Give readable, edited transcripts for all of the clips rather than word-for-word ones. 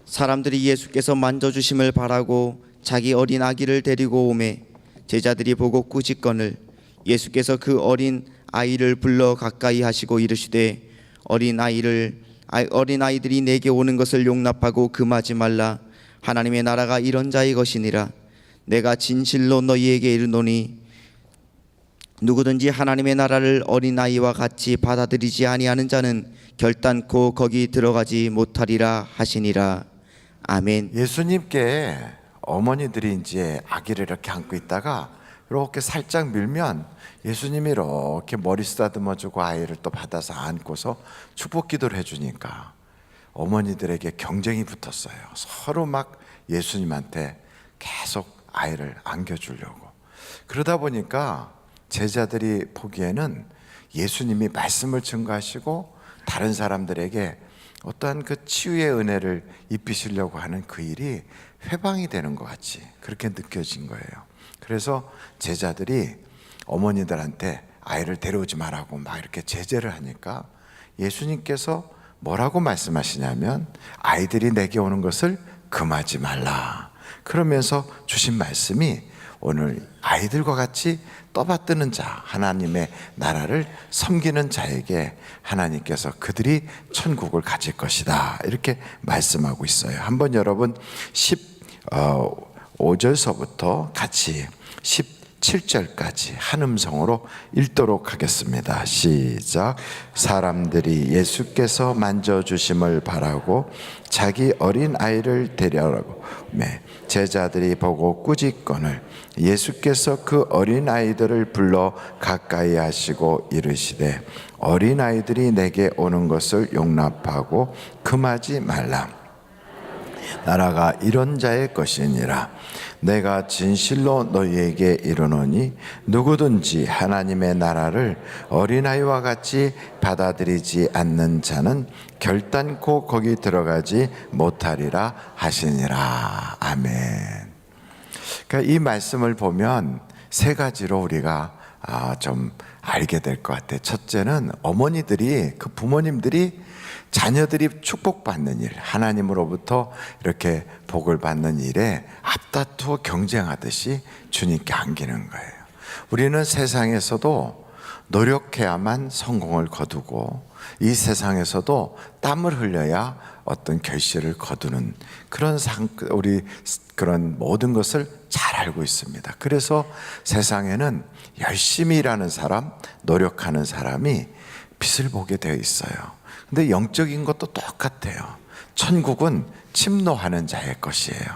사람들이 예수께서 만져주심을 바라고 자기 어린 아기를 데리고 오매 제자들이 보고 꾸짖거늘 예수께서 그 어린 아이를 불러 가까이 하시고 이르시되 어린아이들이 내게 오는 것을 용납하고 금하지 말라. 하나님의 나라가 이런 자의 것이니라. 내가 진실로 너희에게 이르노니 누구든지 하나님의 나라를 어린아이와 같이 받아들이지 아니하는 자는 결단코 거기 들어가지 못하리라 하시니라. 아멘. 예수님께 어머니들이 이제 아기를 이렇게 안고 있다가 이렇게 살짝 밀면 예수님이 이렇게 머리 쓰다듬어주고 아이를 또 받아서 안고서 축복 기도를 해주니까 어머니들에게 경쟁이 붙었어요. 서로 막 예수님한테 계속 아이를 안겨주려고. 그러다 보니까 제자들이 보기에는 예수님이 말씀을 증거하시고 다른 사람들에게 어떠한 그 치유의 은혜를 입히시려고 하는 그 일이 회방이 되는 것 같이 그렇게 느껴진 거예요. 그래서 제자들이 어머니들한테 아이를 데려오지 말라고 막 이렇게 제재를 하니까 예수님께서 뭐라고 말씀하시냐면 아이들이 내게 오는 것을 금하지 말라. 그러면서 주신 말씀이 오늘 아이들과 같이 떠받드는 자, 하나님의 나라를 섬기는 자에게 하나님께서 그들이 천국을 가질 것이다, 이렇게 말씀하고 있어요. 한번 여러분 15절서부터 같이 17절까지 한 음성으로 읽도록 하겠습니다. 시작. 사람들이 예수께서 만져주심을 바라고 자기 어린 아이를 데려오고 제자들이 보고 꾸짖거늘 예수께서 그 어린 아이들을 불러 가까이 하시고 이르시되 어린 아이들이 내게 오는 것을 용납하고 금하지 말라. 나라가 이런 자의 것이니라. 내가 진실로 너희에게 이르노니 누구든지 하나님의 나라를 어린아이와 같이 받아들이지 않는 자는 결단코 거기 들어가지 못하리라 하시니라. 아멘. 그러니까 이 말씀을 보면 세 가지로 우리가 좀 알게 될 것 같아요. 첫째는 어머니들이, 그 부모님들이 자녀들이 축복받는 일, 하나님으로부터 이렇게 복을 받는 일에 앞다투어 경쟁하듯이 주님께 안기는 거예요. 우리는 세상에서도 노력해야만 성공을 거두고 이 세상에서도 땀을 흘려야 어떤 결실을 거두는 우리 그런 모든 것을 잘 알고 있습니다. 그래서 세상에는 열심히 일하는 사람, 노력하는 사람이 빛을 보게 되어 있어요. 근데 영적인 것도 똑같아요. 천국은 침노하는 자의 것이에요.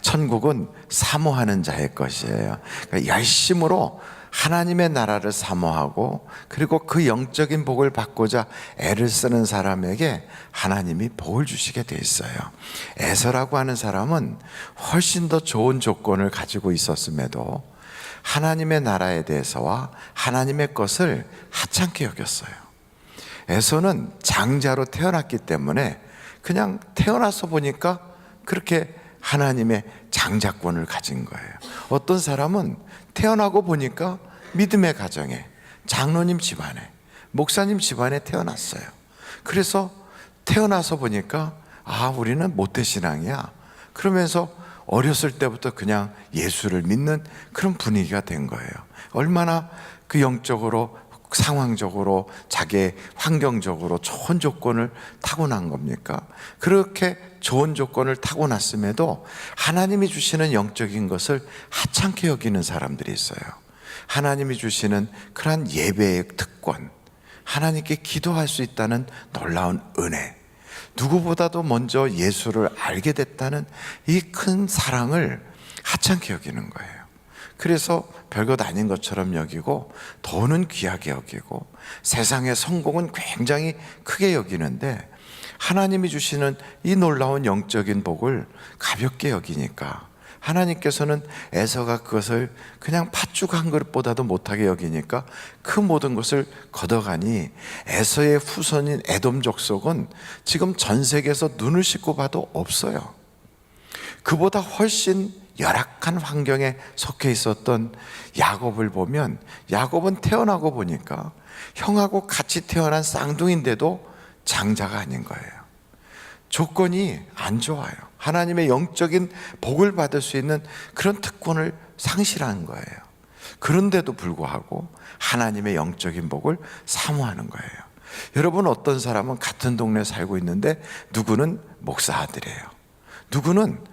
천국은 사모하는 자의 것이에요. 그러니까 열심으로 하나님의 나라를 사모하고 그리고 그 영적인 복을 받고자 애를 쓰는 사람에게 하나님이 복을 주시게 돼 있어요. 에서라고 하는 사람은 훨씬 더 좋은 조건을 가지고 있었음에도 하나님의 나라에 대해서와 하나님의 것을 하찮게 여겼어요. 에서는 장자로 태어났기 때문에 그냥 태어나서 보니까 그렇게 하나님의 장자권을 가진 거예요. 어떤 사람은 태어나고 보니까 믿음의 가정에, 장로님 집안에, 목사님 집안에 태어났어요. 그래서 태어나서 보니까 우리는 모태신앙이야. 그러면서 어렸을 때부터 그냥 예수를 믿는 그런 분위기가 된 거예요. 얼마나 그 영적으로, 상황적으로, 자기의 환경적으로 좋은 조건을 타고난 겁니까? 그렇게 좋은 조건을 타고났음에도 하나님이 주시는 영적인 것을 하찮게 여기는 사람들이 있어요. 하나님이 주시는 그러한 예배의 특권, 하나님께 기도할 수 있다는 놀라운 은혜, 누구보다도 먼저 예수를 알게 됐다는 이 큰 사랑을 하찮게 여기는 거예요. 그래서 별것 아닌 것처럼 여기고 돈은 귀하게 여기고 세상의 성공은 굉장히 크게 여기는데 하나님이 주시는 이 놀라운 영적인 복을 가볍게 여기니까 하나님께서는 에서가 그것을 그냥 팥죽 한 그릇보다도 못하게 여기니까 그 모든 것을 걷어가니 에서의 후손인 에돔 족속은 지금 전 세계에서 눈을 씻고 봐도 없어요. 그보다 훨씬 열악한 환경에 속해 있었던 야곱을 보면 야곱은 태어나고 보니까 형하고 같이 태어난 쌍둥이인데도 장자가 아닌 거예요. 조건이 안 좋아요. 하나님의 영적인 복을 받을 수 있는 그런 특권을 상실한 거예요. 그런데도 불구하고 하나님의 영적인 복을 사모하는 거예요. 여러분, 어떤 사람은 같은 동네에 살고 있는데 누구는 목사 아들이에요, 누구는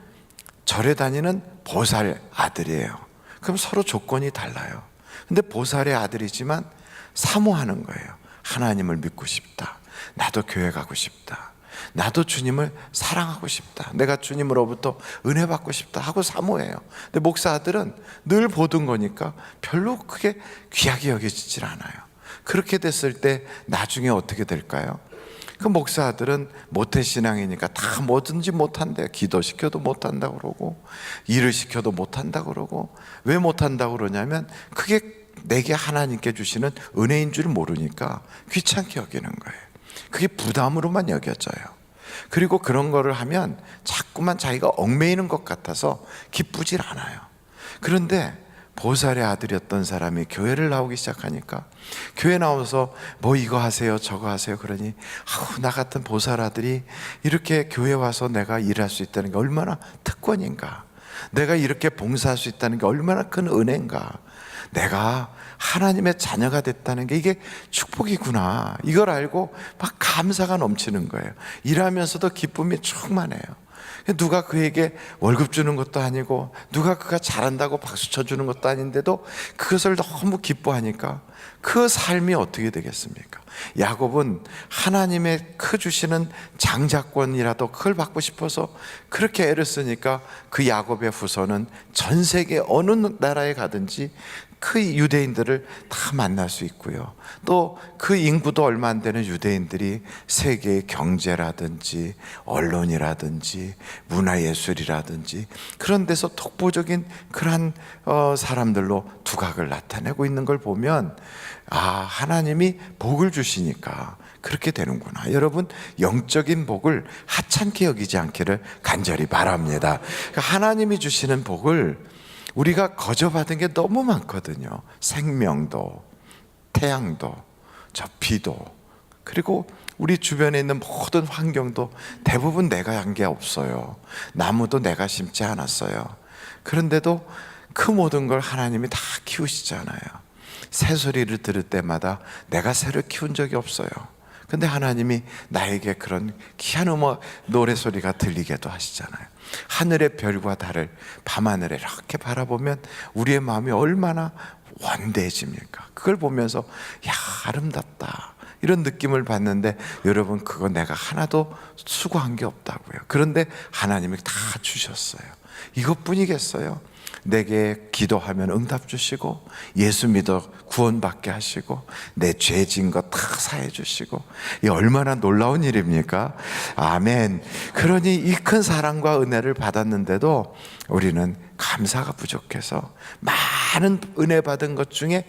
절에 다니는 보살 아들이에요. 그럼 서로 조건이 달라요. 근데 보살의 아들이지만 사모하는 거예요. 하나님을 믿고 싶다, 나도 교회 가고 싶다, 나도 주님을 사랑하고 싶다, 내가 주님으로부터 은혜 받고 싶다 하고 사모해요. 근데 목사 아들은 늘 보던 거니까 별로 크게 귀하게 여겨지질 않아요. 그렇게 됐을 때 나중에 어떻게 될까요? 그 목사 아들은 모태신앙이니까 다 뭐든지 못한대요. 기도시켜도 못한다고 그러고, 일을 시켜도 못한다고 그러고. 왜 못한다고 그러냐면 그게 내게 하나님께 주시는 은혜인 줄 모르니까 귀찮게 여기는 거예요. 그게 부담으로만 여겨져요. 그리고 그런 거를 하면 자꾸만 자기가 얽매이는 것 같아서 기쁘질 않아요. 그런데 보살의 아들이었던 사람이 교회를 나오기 시작하니까, 교회 나와서 뭐 이거 하세요 저거 하세요 그러니, 나 같은 보살 아들이 이렇게 교회 와서 내가 일할 수 있다는 게 얼마나 특권인가, 내가 이렇게 봉사할 수 있다는 게 얼마나 큰 은혜인가, 내가 하나님의 자녀가 됐다는 게 이게 축복이구나, 이걸 알고 막 감사가 넘치는 거예요. 일하면서도 기쁨이 충만해요. 누가 그에게 월급 주는 것도 아니고, 누가 그가 잘한다고 박수 쳐주는 것도 아닌데도 그것을 너무 기뻐하니까 그 삶이 어떻게 되겠습니까? 야곱은 하나님의 그 주시는 장자권이라도 그걸 받고 싶어서 그렇게 애를 쓰니까 그 야곱의 후손은 전 세계 어느 나라에 가든지 그 유대인들을 다 만날 수 있고요. 또 그 인구도 얼마 안 되는 유대인들이 세계의 경제라든지 언론이라든지 문화예술이라든지 그런 데서 독보적인 그러한 사람들로 두각을 나타내고 있는 걸 보면, 하나님이 복을 주시니까 그렇게 되는구나. 여러분, 영적인 복을 하찮게 여기지 않기를 간절히 바랍니다. 그러니까 하나님이 주시는 복을 우리가 거저받은 게 너무 많거든요. 생명도, 태양도, 저 비도, 그리고 우리 주변에 있는 모든 환경도 대부분 내가 한 게 없어요. 나무도 내가 심지 않았어요. 그런데도 그 모든 걸 하나님이 다 키우시잖아요. 새소리를 들을 때마다 내가 새를 키운 적이 없어요. 근데 하나님이 나에게 그런 귀한 음악, 노래소리가 들리게도 하시잖아요. 하늘의 별과 달을 밤하늘에 이렇게 바라보면 우리의 마음이 얼마나 원대해집니까? 그걸 보면서 아름답다, 이런 느낌을 받는데, 여러분, 그거 내가 하나도 수고한 게 없다고요. 그런데 하나님이 다 주셨어요. 이것뿐이겠어요? 내게 기도하면 응답 주시고, 예수 믿어 구원받게 하시고, 내 죄진 것 다 사해 주시고, 이 얼마나 놀라운 일입니까? 아멘. 그러니 이 큰 사랑과 은혜를 받았는데도 우리는 감사가 부족해서 많은 은혜 받은 것 중에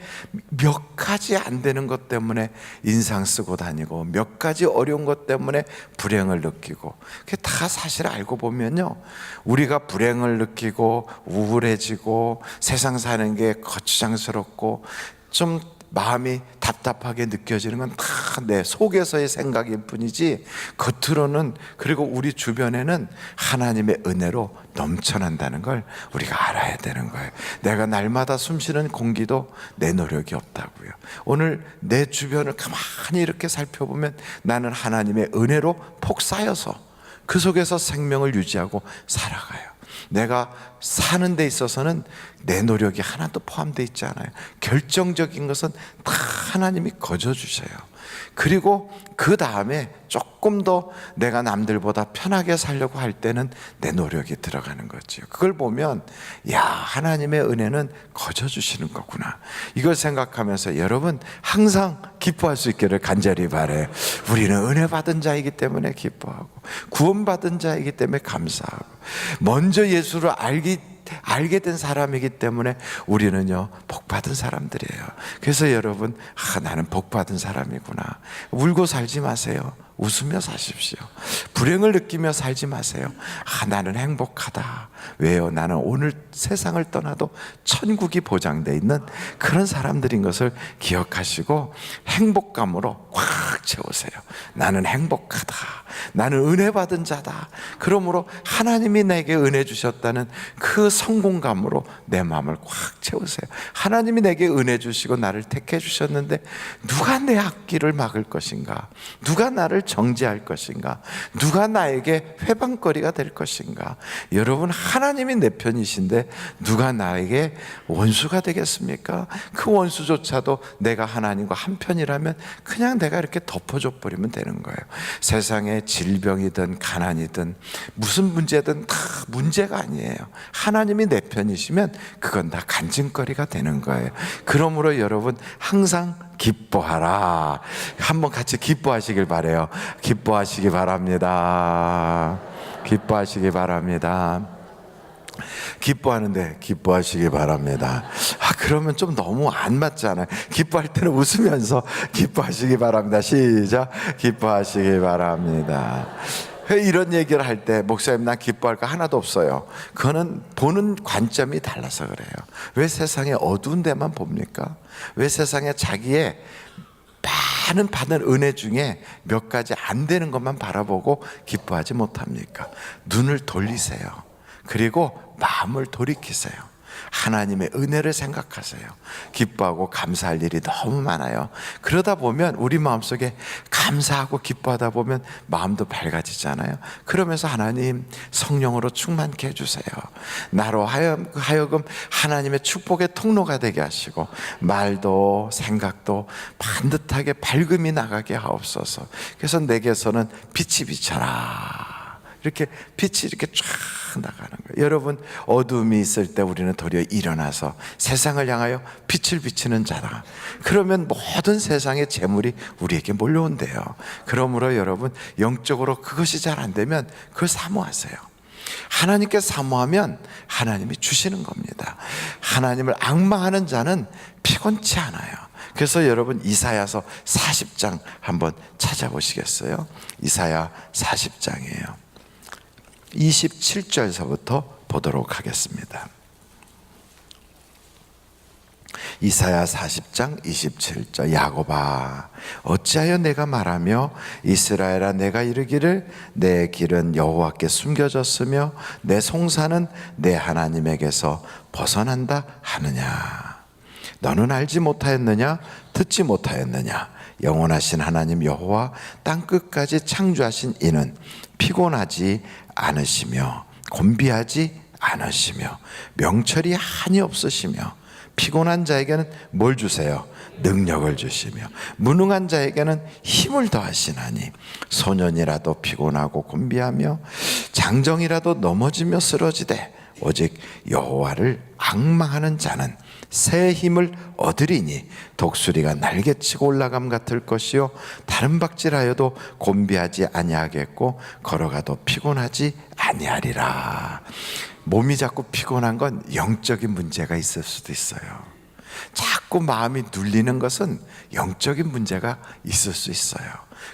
몇 가지 안 되는 것 때문에 인상 쓰고 다니고, 몇 가지 어려운 것 때문에 불행을 느끼고, 그게 다 사실 알고 보면요, 우리가 불행을 느끼고 우울해지고 세상 사는 게 거추장스럽고 좀 마음이 답답하게 느껴지는 건 다 내 속에서의 생각일 뿐이지, 겉으로는, 그리고 우리 주변에는 하나님의 은혜로 넘쳐난다는 걸 우리가 알아야 되는 거예요. 내가 날마다 숨쉬는 공기도 내 노력이 없다고요. 오늘 내 주변을 가만히 이렇게 살펴보면 나는 하나님의 은혜로 폭 쌓여서 그 속에서 생명을 유지하고 살아가요. 내가 사는 데 있어서는 내 노력이 하나도 포함되어 있지 않아요. 결정적인 것은 다 하나님이 거저 주셔요. 그리고 그 다음에 조금 더 내가 남들보다 편하게 살려고 할 때는 내 노력이 들어가는 거죠. 그걸 보면, 하나님의 은혜는 거저 주시는 거구나, 이걸 생각하면서 여러분 항상 기뻐할 수 있기를 간절히 바라요. 우리는 은혜 받은 자이기 때문에 기뻐하고, 구원받은 자이기 때문에 감사하고, 먼저 예수를 알게 된 사람이기 때문에 우리는요 복 복받은 사람들이에요. 그래서 여러분, 나는 복받은 사람이구나. 울고 살지 마세요. 웃으며 사십시오. 불행을 느끼며 살지 마세요. 나는 행복하다. 왜요? 나는 오늘 세상을 떠나도 천국이 보장되어 있는 그런 사람들인 것을 기억하시고 행복감으로 꽉 채우세요. 나는 행복하다. 나는 은혜 받은 자다. 그러므로 하나님이 내게 은혜 주셨다는 그 성공감으로 내 마음을 꽉 채우세요. 하나님이 내게 은혜 주시고 나를 택해 주셨는데 누가 내 앞길을 막을 것인가? 누가 나를 정죄할 것인가? 누가 나에게 회방거리가 될 것인가? 여러분, 하나님이 내 편이신데 누가 나에게 원수가 되겠습니까? 그 원수조차도 내가 하나님과 한편이라면 그냥 내가 이렇게 덮어줘 버리면 되는 거예요. 세상에 질병이든 가난이든 무슨 문제든 다 문제가 아니에요. 하나님이 내 편이시면 그건 다 간증거리가 되는 거예요. 그러므로 여러분, 항상 기뻐하라. 한번 같이 기뻐하시길 바라요. 기뻐하시기 바랍니다. 기뻐하시기 바랍니다. 기뻐하는데 기뻐하시기 바랍니다. 그러면 좀 너무 안 맞잖아요. 기뻐할 때는 웃으면서 기뻐하시기 바랍니다. 시작. 기뻐하시기 바랍니다. 왜 이런 얘기를 할 때 목사님 난 기뻐할 거 하나도 없어요. 그거는 보는 관점이 달라서 그래요. 왜 세상에 어두운 데만 봅니까? 왜 세상에 자기의 많은 받은 은혜 중에 몇 가지 안 되는 것만 바라보고 기뻐하지 못합니까? 눈을 돌리세요. 그리고 마음을 돌이키세요. 하나님의 은혜를 생각하세요. 기뻐하고 감사할 일이 너무 많아요. 그러다 보면 우리 마음속에 감사하고 기뻐하다 보면 마음도 밝아지잖아요. 그러면서 하나님 성령으로 충만케 해주세요. 나로 하여금 하나님의 축복의 통로가 되게 하시고 말도 생각도 반듯하게 밝음이 나가게 하옵소서. 그래서 내게서는 빛이 비쳐라. 이렇게 빛이 이렇게 쫙 나가는 거예요. 여러분, 어둠이 있을 때 우리는 도리어 일어나서 세상을 향하여 빛을 비치는 자라. 그러면 모든 세상의 재물이 우리에게 몰려온대요. 그러므로 여러분, 영적으로 그것이 잘 안 되면 그걸 사모하세요. 하나님께 사모하면 하나님이 주시는 겁니다. 하나님을 앙망하는 자는 피곤치 않아요. 그래서 여러분, 이사야서 40장 한번 찾아보시겠어요? 이사야 40장이에요. 27절서부터 보도록 하겠습니다. 이사야 40장 27절. 야곱아, 어찌하여 내가 말하며 이스라엘아 내가 이르기를 내 길은 여호와께 숨겨졌으며 내 송사는 내 하나님에게서 벗어난다 하느냐? 너는 알지 못하였느냐? 듣지 못하였느냐? 영원하신 하나님 여호와 땅끝까지 창조하신 이는 피곤하지 않으시며 곤비하지 않으시며 명철이 한이 없으시며 피곤한 자에게는 뭘 주세요? 능력을 주시며 무능한 자에게는 힘을 더하시나니 소년이라도 피곤하고 곤비하며 장정이라도 넘어지며 쓰러지되 오직 여호와를 앙망하는 자는 새 힘을 얻으리니 독수리가 날개치고 올라감 같을 것이요 다른 박질하여도 곤비하지 아니하겠고 걸어가도 피곤하지 아니하리라. 몸이 자꾸 피곤한 건 영적인 문제가 있을 수도 있어요. 자꾸 마음이 눌리는 것은 영적인 문제가 있을 수 있어요.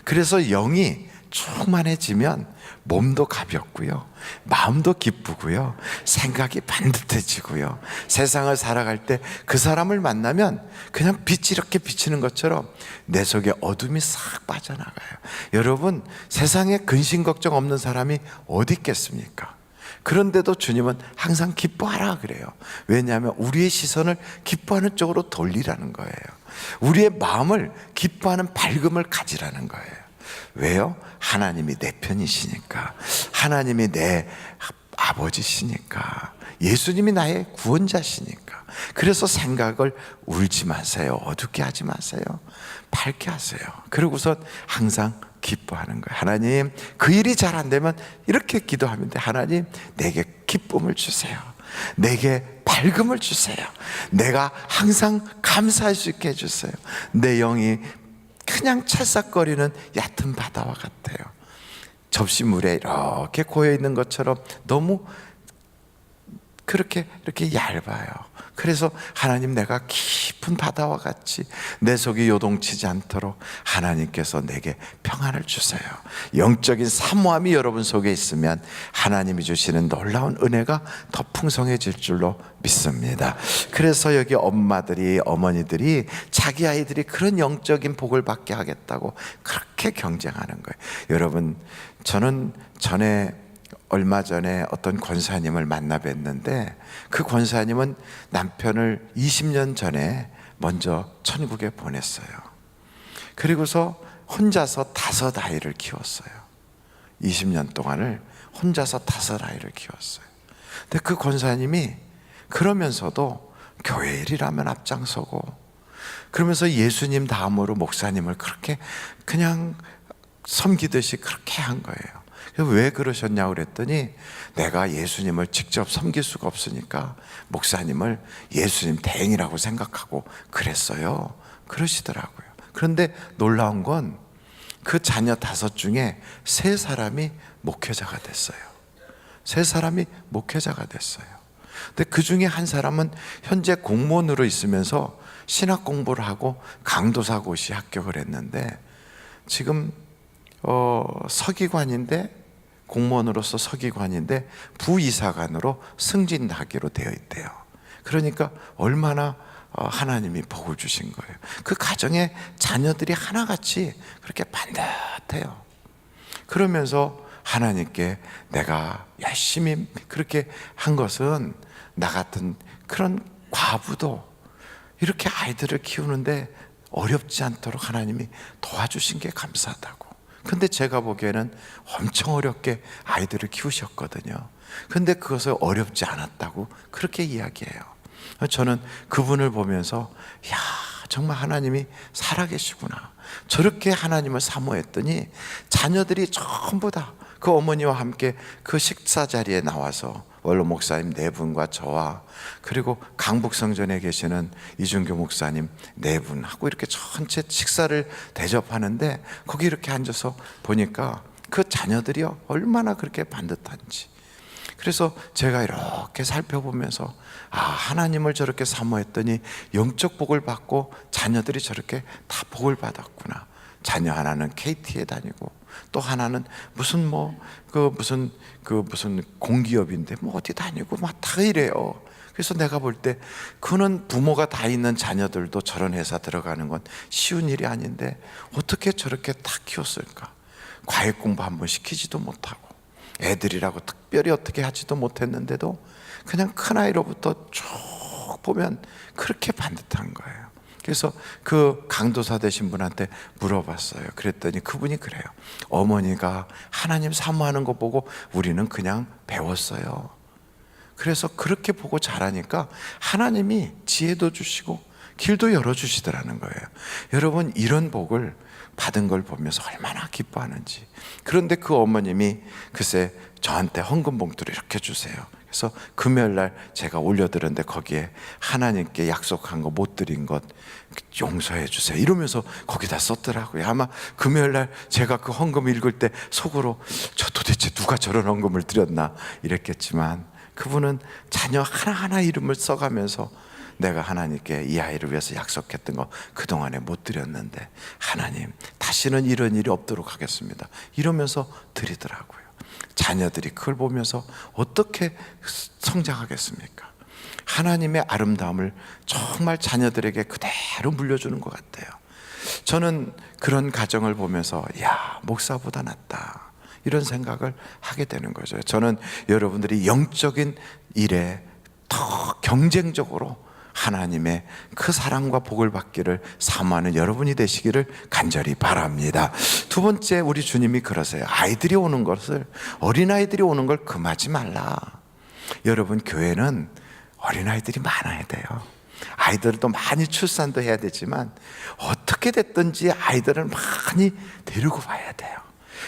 그래서 영이 충만해지면 몸도 가볍고요, 마음도 기쁘고요, 생각이 반듯해지고요, 세상을 살아갈 때 그 사람을 만나면 그냥 빛이 이렇게 비치는 것처럼 내 속에 어둠이 싹 빠져나가요. 여러분, 세상에 근심 걱정 없는 사람이 어디 있겠습니까? 그런데도 주님은 항상 기뻐하라 그래요. 왜냐하면 우리의 시선을 기뻐하는 쪽으로 돌리라는 거예요. 우리의 마음을 기뻐하는 밝음을 가지라는 거예요. 왜요? 하나님이 내 편이시니까, 하나님이 내 아버지시니까, 예수님이 나의 구원자시니까. 그래서 생각을 울지 마세요, 어둡게 하지 마세요, 밝게 하세요. 그러고서 항상 기뻐하는 거예요. 하나님, 그 일이 잘 안 되면 이렇게 기도하면 돼. 하나님, 내게 기쁨을 주세요. 내게 밝음을 주세요. 내가 항상 감사할 수 있게 해주세요. 내 영이 그냥 찰싹거리는 얕은 바다와 같아요. 접시물에 이렇게 고여 있는 것처럼 너무 그렇게 이렇게 얇아요. 그래서 하나님, 내가 깊은 바다와 같이 내 속이 요동치지 않도록 하나님께서 내게 평안을 주세요. 영적인 사모함이 여러분 속에 있으면 하나님이 주시는 놀라운 은혜가 더 풍성해질 줄로 믿습니다. 그래서 여기 엄마들이, 어머니들이 자기 아이들이 그런 영적인 복을 받게 하겠다고 그렇게 경쟁하는 거예요. 여러분, 저는 얼마 전에 어떤 권사님을 만나 뵀는데, 그 권사님은 남편을 20년 전에 먼저 천국에 보냈어요. 그리고서 혼자서 5아이를 키웠어요. 20년 동안을 혼자서 5아이를 키웠어요. 근데 그 권사님이 그러면서도 교회 일이라면 앞장서고, 그러면서 예수님 다음으로 목사님을 그렇게 그냥 섬기듯이 그렇게 한 거예요. 왜 그러셨냐고 그랬더니, 내가 예수님을 직접 섬길 수가 없으니까 목사님을 예수님 대행이라고 생각하고 그랬어요. 그러시더라고요. 그런데 놀라운 건 그 자녀 5 중에 3사람이 목회자가 됐어요. 3사람이 목회자가 됐어요. 근데 그 중에 한 사람은 현재 공무원으로 있으면서 신학 공부를 하고 강도사고시 합격을 했는데, 지금 서기관인데, 공무원으로서 서기관인데 부이사관으로 승진하기로 되어 있대요. 그러니까 얼마나 하나님이 복을 주신 거예요. 그 가정에 자녀들이 하나같이 그렇게 반듯해요. 그러면서 하나님께 내가 열심히 그렇게 한 것은, 나 같은 그런 과부도 이렇게 아이들을 키우는데 어렵지 않도록 하나님이 도와주신 게 감사하다고. 근데 제가 보기에는 엄청 어렵게 아이들을 키우셨거든요. 근데 그것을 어렵지 않았다고 그렇게 이야기해요. 저는 그분을 보면서, 야, 정말 하나님이 살아계시구나. 저렇게 하나님을 사모했더니 자녀들이 전부 다 그 어머니와 함께 그 식사 자리에 나와서, 원로 목사님 4분과 저와, 그리고 강북성전에 계시는 이준교 목사님 4분하고 이렇게 전체 식사를 대접하는데, 거기 이렇게 앉아서 보니까 그 자녀들이요, 얼마나 그렇게 반듯한지. 그래서 제가 이렇게 살펴보면서, 아, 하나님을 저렇게 사모했더니 영적 복을 받고 자녀들이 저렇게 다 복을 받았구나. 자녀 하나는 KT에 다니고, 또 하나는 무슨 공기업인데 어디 다니고 막 다 이래요. 그래서 내가 볼 때, 그는 부모가 다 있는 자녀들도 저런 회사 들어가는 건 쉬운 일이 아닌데 어떻게 저렇게 다 키웠을까? 과외 공부 한번 시키지도 못하고, 애들이라고 특별히 어떻게 하지도 못했는데도 그냥 큰아이로부터 쭉 보면 그렇게 반듯한 거예요. 그래서 그 강도사 되신 분한테 물어봤어요. 그랬더니 그분이 그래요. 어머니가 하나님 사모하는 거 보고 우리는 그냥 배웠어요. 그래서 그렇게 보고 자라니까 하나님이 지혜도 주시고 길도 열어주시더라는 거예요. 여러분, 이런 복을 받은 걸 보면서 얼마나 기뻐하는지. 그런데 그 어머님이 글쎄 저한테 헌금 봉투를 이렇게 주세요. 그래서 금요일날 제가 올려드렸는데 거기에 하나님께 약속한 거 못 드린 것 용서해 주세요 이러면서 거기다 썼더라고요. 아마 금요일날 제가 그 헌금 읽을 때 속으로, 저 도대체 누가 저런 헌금을 드렸나 이랬겠지만, 그분은 자녀 하나하나 이름을 써가면서, 내가 하나님께 이 아이를 위해서 약속했던 거 그동안에 못 드렸는데 하나님, 다시는 이런 일이 없도록 하겠습니다 이러면서 드리더라고요. 자녀들이 그걸 보면서 어떻게 성장하겠습니까? 하나님의 아름다움을 정말 자녀들에게 그대로 물려주는 것 같아요. 저는 그런 가정을 보면서, 야, 목사보다 낫다 이런 생각을 하게 되는 거죠. 저는 여러분들이 영적인 일에 더 경쟁적으로 하나님의 그 사랑과 복을 받기를 사모하는 여러분이 되시기를 간절히 바랍니다. 2번째, 우리 주님이 그러세요. 아이들이 오는 것을, 어린아이들이 오는 걸 금하지 말라. 여러분, 교회는 어린아이들이 많아야 돼요. 아이들도 많이 출산도 해야 되지만 어떻게 됐든지 아이들을 많이 데리고 와야 돼요.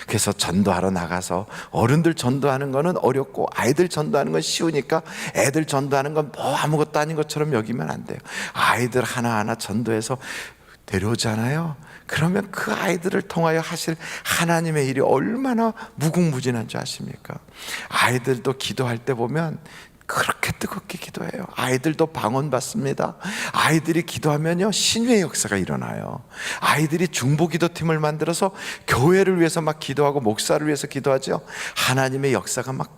그래서 전도하러 나가서 어른들 전도하는 거는 어렵고 아이들 전도하는 건 쉬우니까 애들 전도하는 건 뭐 아무것도 아닌 것처럼 여기면 안 돼요. 아이들 하나하나 전도해서 데려오잖아요. 그러면 그 아이들을 통하여 하실 하나님의 일이 얼마나 무궁무진한 줄 아십니까? 아이들도 기도할 때 보면 그렇게 뜨겁게 기도해요. 아이들도 방언받습니다. 아이들이 기도하면요, 신유의 역사가 일어나요. 아이들이 중보기도팀을 만들어서 교회를 위해서 막 기도하고 목사를 위해서 기도하죠. 하나님의 역사가 막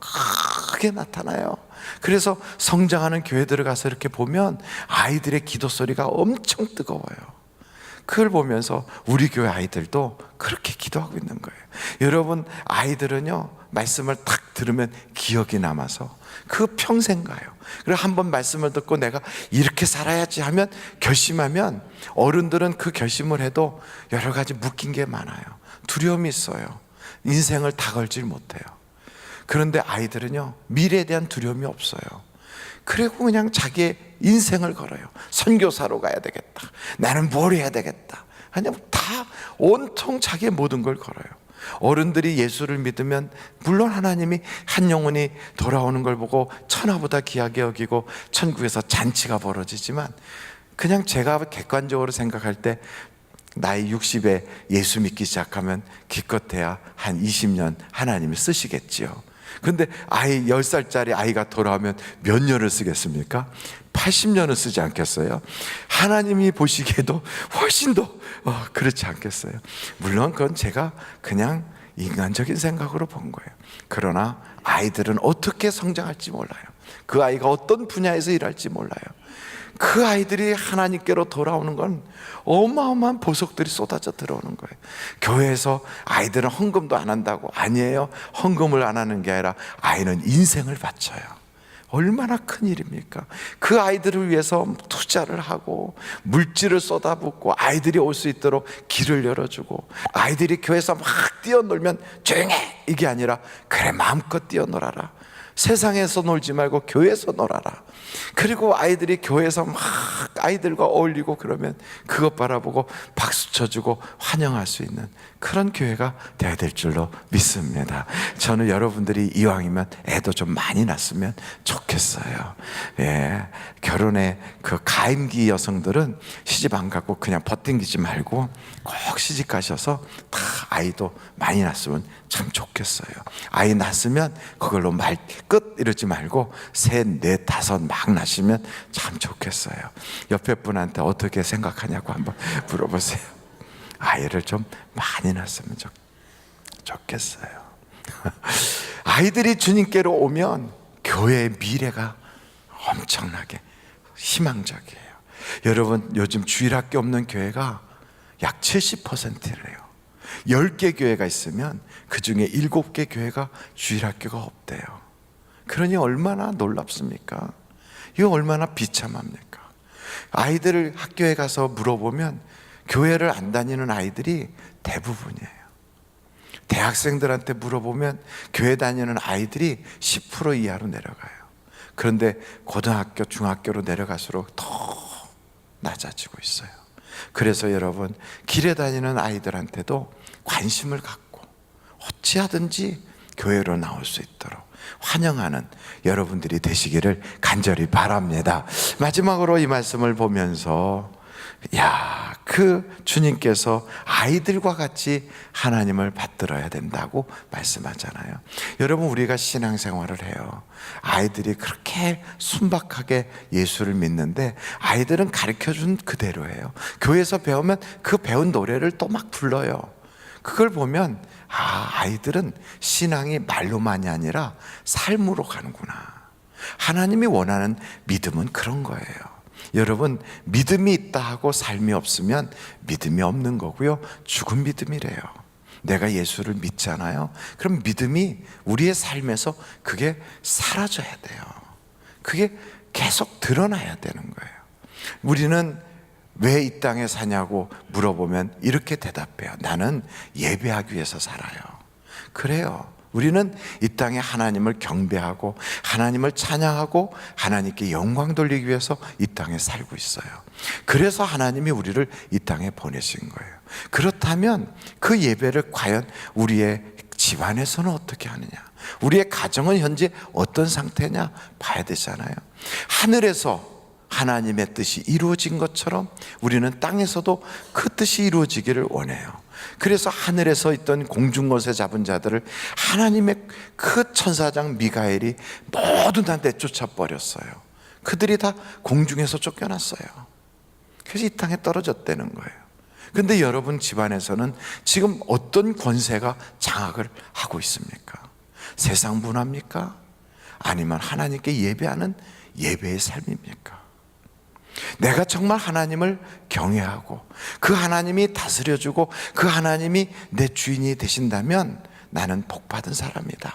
크게 나타나요. 그래서 성장하는 교회들을 가서 이렇게 보면 아이들의 기도 소리가 엄청 뜨거워요. 그걸 보면서 우리 교회 아이들도 그렇게 기도하고 있는 거예요. 여러분, 아이들은요, 말씀을 딱 들으면 기억이 남아서 그 평생 가요. 그리고 한번 말씀을 듣고 내가 이렇게 살아야지 하면 결심하면, 어른들은 그 결심을 해도 여러 가지 묶인 게 많아요. 두려움이 있어요. 인생을 다 걸질 못해요. 그런데 아이들은요, 미래에 대한 두려움이 없어요. 그리고 그냥 자기의 인생을 걸어요. 선교사로 가야 되겠다, 나는 뭘 해야 되겠다, 그냥 다 온통 자기의 모든 걸 걸어요. 어른들이 예수를 믿으면 물론 하나님이 한 영혼이 돌아오는 걸 보고 천하보다 귀하게 여기고 천국에서 잔치가 벌어지지만, 그냥 제가 객관적으로 생각할 때 나이 60에 예수 믿기 시작하면 기껏해야 한 20년 하나님이 쓰시겠지요. 근데 아이 10살짜리 아이가 돌아오면 몇 년을 쓰겠습니까? 80년을 쓰지 않겠어요? 하나님이 보시기에도 훨씬 더 그렇지 않겠어요? 물론 그건 제가 그냥 인간적인 생각으로 본 거예요. 그러나 아이들은 어떻게 성장할지 몰라요. 그 아이가 어떤 분야에서 일할지 몰라요. 그 아이들이 하나님께로 돌아오는 건 어마어마한 보석들이 쏟아져 들어오는 거예요. 교회에서 아이들은 헌금도 안 한다고, 아니에요. 헌금을 안 하는 게 아니라 아이는 인생을 바쳐요. 얼마나 큰 일입니까? 그 아이들을 위해서 투자를 하고 물질을 쏟아붓고 아이들이 올 수 있도록 길을 열어주고, 아이들이 교회에서 막 뛰어놀면 조용해, 이게 아니라 그래 마음껏 뛰어놀아라, 세상에서 놀지 말고 교회에서 놀아라. 그리고 아이들이 교회에서 막 아이들과 어울리고 그러면 그것 바라보고 박수 쳐주고 환영할 수 있는 그런 교회가 되어야 될 줄로 믿습니다. 저는 여러분들이 이왕이면 애도 좀 많이 낳았으면 좋겠어요. 예, 결혼에 그 가임기 여성들은 시집 안 가고 그냥 버팅기지 말고 꼭 시집 가셔서 다 아이도 많이 낳았으면 참 좋겠어요. 아이 낳았으면 그걸로 말 끝 이러지 말고 셋, 넷, 다섯 막 낳으시면 참 좋겠어요. 옆에 분한테 어떻게 생각하냐고 한번 물어보세요. 아이를 좀 많이 낳았으면 좋겠어요. 아이들이 주님께로 오면 교회의 미래가 엄청나게 희망적이에요. 여러분, 요즘 주일학교 없는 교회가 약 70%래요. 10개 교회가 있으면 그 중에 7개 교회가 주일학교가 없대요. 그러니 얼마나 놀랍습니까? 이거 얼마나 비참합니까? 아이들을 학교에 가서 물어보면 교회를 안 다니는 아이들이 대부분이에요. 대학생들한테 물어보면 교회 다니는 아이들이 10% 이하로 내려가요. 그런데 고등학교, 중학교로 내려갈수록 더 낮아지고 있어요. 그래서 여러분, 길에 다니는 아이들한테도 관심을 갖고 어찌하든지 교회로 나올 수 있도록 환영하는 여러분들이 되시기를 간절히 바랍니다. 마지막으로 이 말씀을 보면서, 그 주님께서 아이들과 같이 하나님을 받들어야 된다고 말씀하잖아요. 여러분, 우리가 신앙생활을 해요. 아이들이 그렇게 순박하게 예수를 믿는데 아이들은 가르쳐준 그대로예요. 교회에서 배우면 그 배운 노래를 또 막 불러요. 그걸 보면 아이들은 신앙이 말로만이 아니라 삶으로 가는구나. 하나님이 원하는 믿음은 그런 거예요. 여러분, 믿음이 있다 하고 삶이 없으면 믿음이 없는 거고요, 죽은 믿음이래요. 내가 예수를 믿잖아요. 그럼 믿음이 우리의 삶에서 그게 사라져야 돼요. 그게 계속 드러나야 되는 거예요. 우리는 왜 이 땅에 사냐고 물어보면 이렇게 대답해요. 나는 예배하기 위해서 살아요. 그래요. 우리는 이 땅에 하나님을 경배하고 하나님을 찬양하고 하나님께 영광 돌리기 위해서 이 땅에 살고 있어요. 그래서 하나님이 우리를 이 땅에 보내신 거예요. 그렇다면 그 예배를 과연 우리의 집안에서는 어떻게 하느냐, 우리의 가정은 현재 어떤 상태냐 봐야 되잖아요. 하늘에서 하나님의 뜻이 이루어진 것처럼 우리는 땅에서도 그 뜻이 이루어지기를 원해요. 그래서 하늘에서 있던 공중것에 잡은 자들을 하나님의 그 천사장 미가엘이 모두 다 내쫓아 버렸어요. 그들이 다 공중에서 쫓겨났어요. 그래서 이 땅에 떨어졌다는 거예요. 근데 여러분 집안에서는 지금 어떤 권세가 장악을 하고 있습니까? 세상 문화입니까? 아니면 하나님께 예배하는 예배의 삶입니까? 내가 정말 하나님을 경외하고 그 하나님이 다스려주고 그 하나님이 내 주인이 되신다면 나는 복받은 사람이다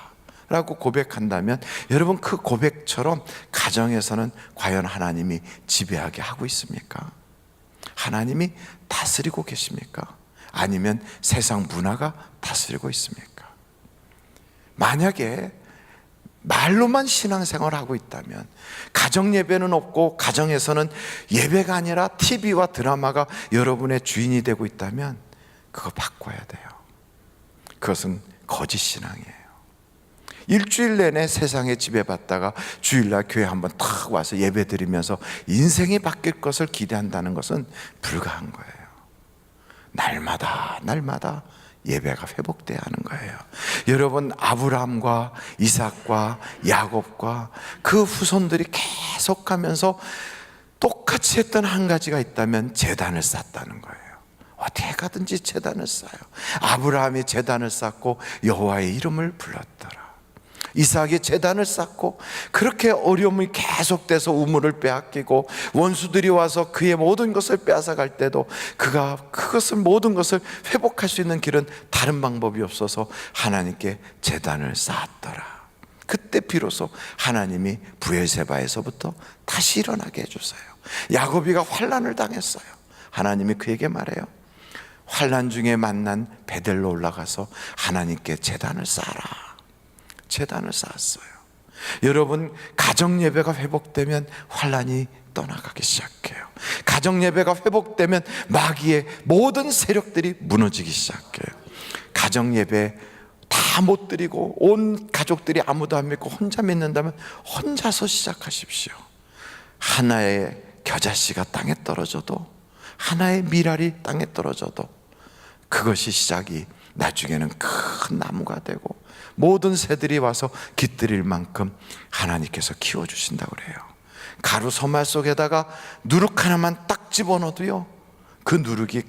라고 고백한다면, 여러분 그 고백처럼 가정에서는 과연 하나님이 지배하게 하고 있습니까? 하나님이 다스리고 계십니까? 아니면 세상 문화가 다스리고 있습니까? 만약에 말로만 신앙생활을 하고 있다면, 가정 예배는 없고 가정에서는 예배가 아니라 TV와 드라마가 여러분의 주인이 되고 있다면 그거 바꿔야 돼요. 그것은 거짓 신앙이에요. 일주일 내내 세상에 지배받다가 주일날 교회 한번 탁 와서 예배 드리면서 인생이 바뀔 것을 기대한다는 것은 불가한 거예요. 날마다 예배가 회복돼야 하는 거예요. 여러분, 아브라함과 이삭과 야곱과 그 후손들이 계속하면서 똑같이 했던 한 가지가 있다면 제단을 쌓았다는 거예요. 어디에 가든지 제단을 쌓아요. 아브라함이 제단을 쌓고 여호와의 이름을 불렀더라. 이삭이 제단을 쌓고 그렇게 어려움이 계속돼서 우물을 빼앗기고 원수들이 와서 그의 모든 것을 빼앗아갈 때도 그가 그것을 모든 것을 회복할 수 있는 길은 다른 방법이 없어서 하나님께 제단을 쌓았더라. 그때 비로소 하나님이 브엘세바에서부터 다시 일어나게 해주세요. 야곱이가 환난을 당했어요. 하나님이 그에게 말해요. 환난 중에 만난 베델로 올라가서 하나님께 제단을 쌓아라. 제단을 쌓았어요. 여러분, 가정 예배가 회복되면 환난이 떠나가기 시작해요. 가정 예배가 회복되면 마귀의 모든 세력들이 무너지기 시작해요. 가정 예배 다 못 드리고 온 가족들이 아무도 안 믿고 혼자 믿는다면 혼자서 시작하십시오. 하나의 겨자씨가 땅에 떨어져도, 하나의 밀알이 땅에 떨어져도 그것이 시작이 나중에는 큰 나무가 되고 모든 새들이 와서 깃들일 만큼 하나님께서 키워주신다고 그래요. 가루 소말 속에다가 누룩 하나만 딱 집어넣어도요, 그 누룩이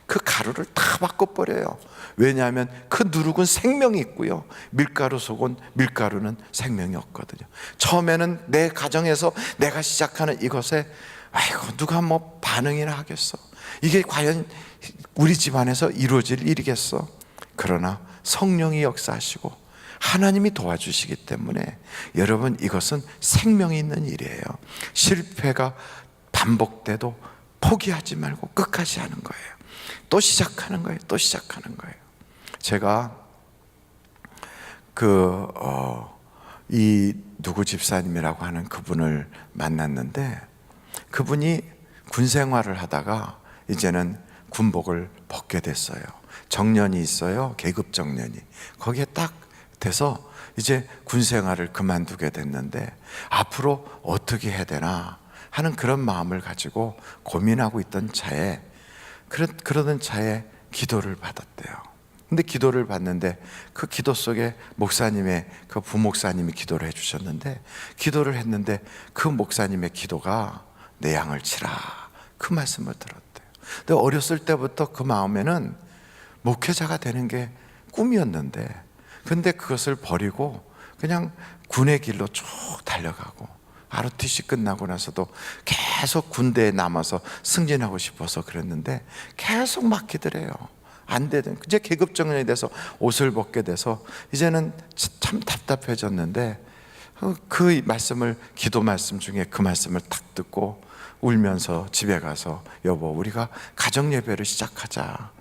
그 가루를 다 바꿔버려요. 왜냐하면 그 누룩은 생명이 있고요, 밀가루 속은 밀가루는 생명이 없거든요. 처음에는 내 가정에서 내가 시작하는 이것에 아이고 누가 뭐 반응이나 하겠어, 이게 과연 우리 집안에서 이루어질 일이겠어. 그러나 성령이 역사하시고 하나님이 도와주시기 때문에 여러분, 이것은 생명이 있는 일이에요. 실패가 반복돼도 포기하지 말고 끝까지 하는 거예요. 또 시작하는 거예요. 또 시작하는 거예요. 제가 이 누구 집사님이라고 하는 그분을 만났는데, 그분이 군 생활을 하다가 이제는 군복을 벗게 됐어요. 정년이 있어요. 계급 정년이. 거기에 딱 돼서 이제 군 생활을 그만두게 됐는데 앞으로 어떻게 해야 되나 하는 그런 마음을 가지고 고민하고 있던 차에, 그러던 차에 기도를 받았대요. 근데 기도를 받는데 그 기도 속에 목사님의 그 부목사님이 기도를 해주셨는데, 기도를 했는데 그 목사님의 기도가 내 양을 치라, 그 말씀을 들었대요. 근데 어렸을 때부터 그 마음에는 목회자가 되는 게 꿈이었는데, 근데 그것을 버리고 그냥 군의 길로 쭉 달려가고, ROTC 끝나고 나서도 계속 군대에 남아서 승진하고 싶어서 그랬는데 계속 막히더래요. 안 되든 이제 계급 정년이 돼서 옷을 벗게 돼서 이제는 참 답답해졌는데, 그 말씀을, 기도 말씀 중에 그 말씀을 딱 듣고 울면서 집에 가서, 여보 우리가 가정 예배를 시작하자.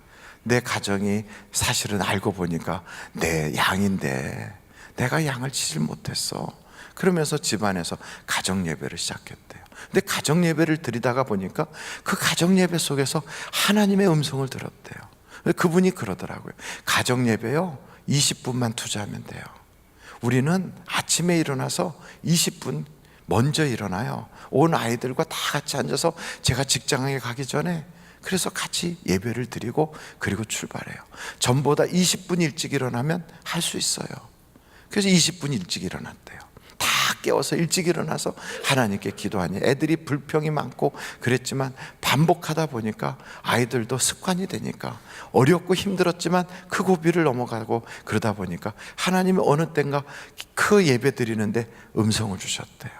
내 가정이 사실은 알고 보니까 내 양인데 내가 양을 치질 못했어. 그러면서 집안에서 가정 예배를 시작했대요. 근데 가정 예배를 드리다가 보니까 그 가정 예배 속에서 하나님의 음성을 들었대요. 그분이 그러더라고요. 가정 예배요 20분만 투자하면 돼요. 우리는 아침에 일어나서 20분 먼저 일어나요. 온 아이들과 다 같이 앉아서 제가 직장에 가기 전에 그래서 같이 예배를 드리고 그리고 출발해요. 전보다 20분 일찍 일어나면 할 수 있어요. 그래서 20분 일찍 일어났대요. 다 깨워서 일찍 일어나서 하나님께 기도하니, 애들이 불평이 많고 그랬지만 반복하다 보니까 아이들도 습관이 되니까 어렵고 힘들었지만 그 고비를 넘어가고 그러다 보니까 하나님이 어느 때인가 그 예배 드리는데 음성을 주셨대요.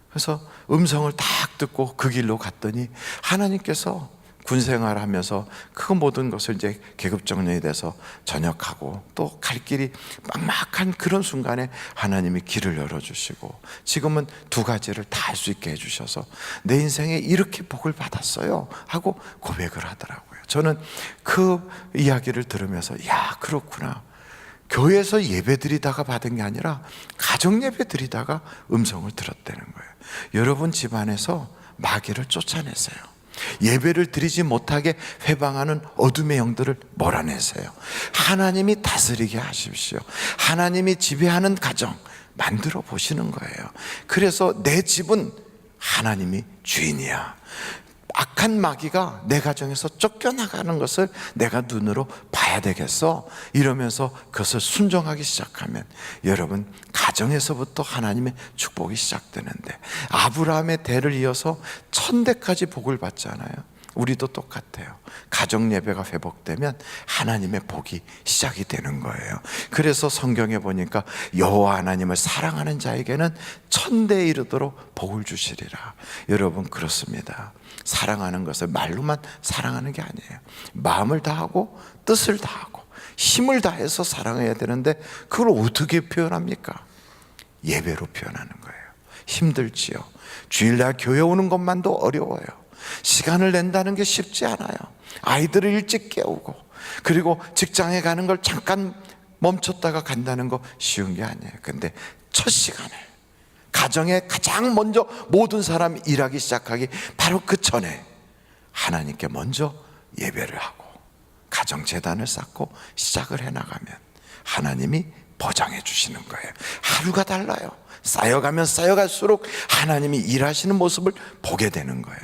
그래서 음성을 딱 듣고 그 길로 갔더니 하나님께서 군생활 하면서 그 모든 것을 이제 계급 정년이 돼서 전역하고 또 갈 길이 막막한 그런 순간에 하나님이 길을 열어주시고 지금은 두 가지를 다 할 수 있게 해주셔서 내 인생에 이렇게 복을 받았어요 하고 고백을 하더라고요. 저는 그 이야기를 들으면서 야, 그렇구나. 교회에서 예배 드리다가 받은 게 아니라 가정 예배 드리다가 음성을 들었다는 거예요. 여러분 집안에서 마귀를 쫓아내세요. 예배를 드리지 못하게 회방하는 어둠의 영들을 몰아내세요. 하나님이 다스리게 하십시오. 하나님이 지배하는 가정 만들어 보시는 거예요. 그래서 내 집은 하나님이 주인이야. 악한 마귀가 내 가정에서 쫓겨나가는 것을 내가 눈으로 봐야 되겠어. 이러면서 그것을 순종하기 시작하면 여러분 가정에서부터 하나님의 축복이 시작되는데, 아브라함의 대를 이어서 1000대까지 복을 받잖아요. 우리도 똑같아요. 가정 예배가 회복되면 하나님의 복이 시작이 되는 거예요. 그래서 성경에 보니까 여호와 하나님을 사랑하는 자에게는 1000대에 이르도록 복을 주시리라. 여러분 그렇습니다. 사랑하는 것을 말로만 사랑하는 게 아니에요. 마음을 다하고 뜻을 다하고 힘을 다해서 사랑해야 되는데 그걸 어떻게 표현합니까? 예배로 표현하는 거예요. 힘들지요. 주일날 교회 오는 것만도 어려워요. 시간을 낸다는 게 쉽지 않아요. 아이들을 일찍 깨우고 그리고 직장에 가는 걸 잠깐 멈췄다가 간다는 거 쉬운 게 아니에요. 근데 첫 시간을 가정에 가장 먼저 모든 사람이 일하기 시작하기 바로 그 전에 하나님께 먼저 예배를 하고 가정재단을 쌓고 시작을 해나가면 하나님이 보장해 주시는 거예요. 하루가 달라요. 쌓여가면 쌓여갈수록 하나님이 일하시는 모습을 보게 되는 거예요.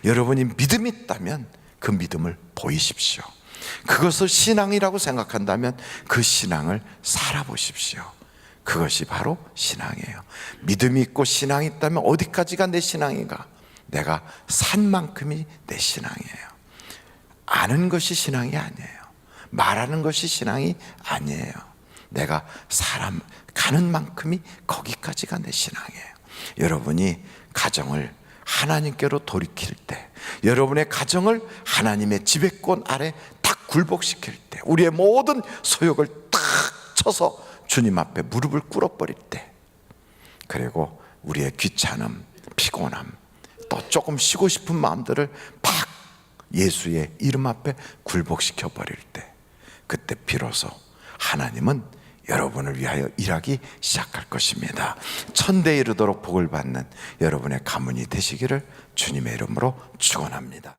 여러분이 믿음이 있다면 그 믿음을 보이십시오. 그것을 신앙이라고 생각한다면 그 신앙을 살아보십시오. 그것이 바로 신앙이에요. 믿음이 있고 신앙이 있다면 어디까지가 내 신앙인가? 내가 산 만큼이 내 신앙이에요. 아는 것이 신앙이 아니에요. 말하는 것이 신앙이 아니에요. 내가 사람 가는 만큼이 거기까지가 내 신앙이에요. 여러분이 가정을 하나님께로 돌이킬 때, 여러분의 가정을 하나님의 지배권 아래 딱 굴복시킬 때, 우리의 모든 소욕을 딱 쳐서 주님 앞에 무릎을 꿇어버릴 때, 그리고 우리의 귀찮음, 피곤함, 또 조금 쉬고 싶은 마음들을 팍 예수의 이름 앞에 굴복시켜 버릴 때, 그때 비로소 하나님은 여러분을 위하여 일하기 시작할 것입니다. 1000대에 이르도록 복을 받는 여러분의 가문이 되시기를 주님의 이름으로 축원합니다.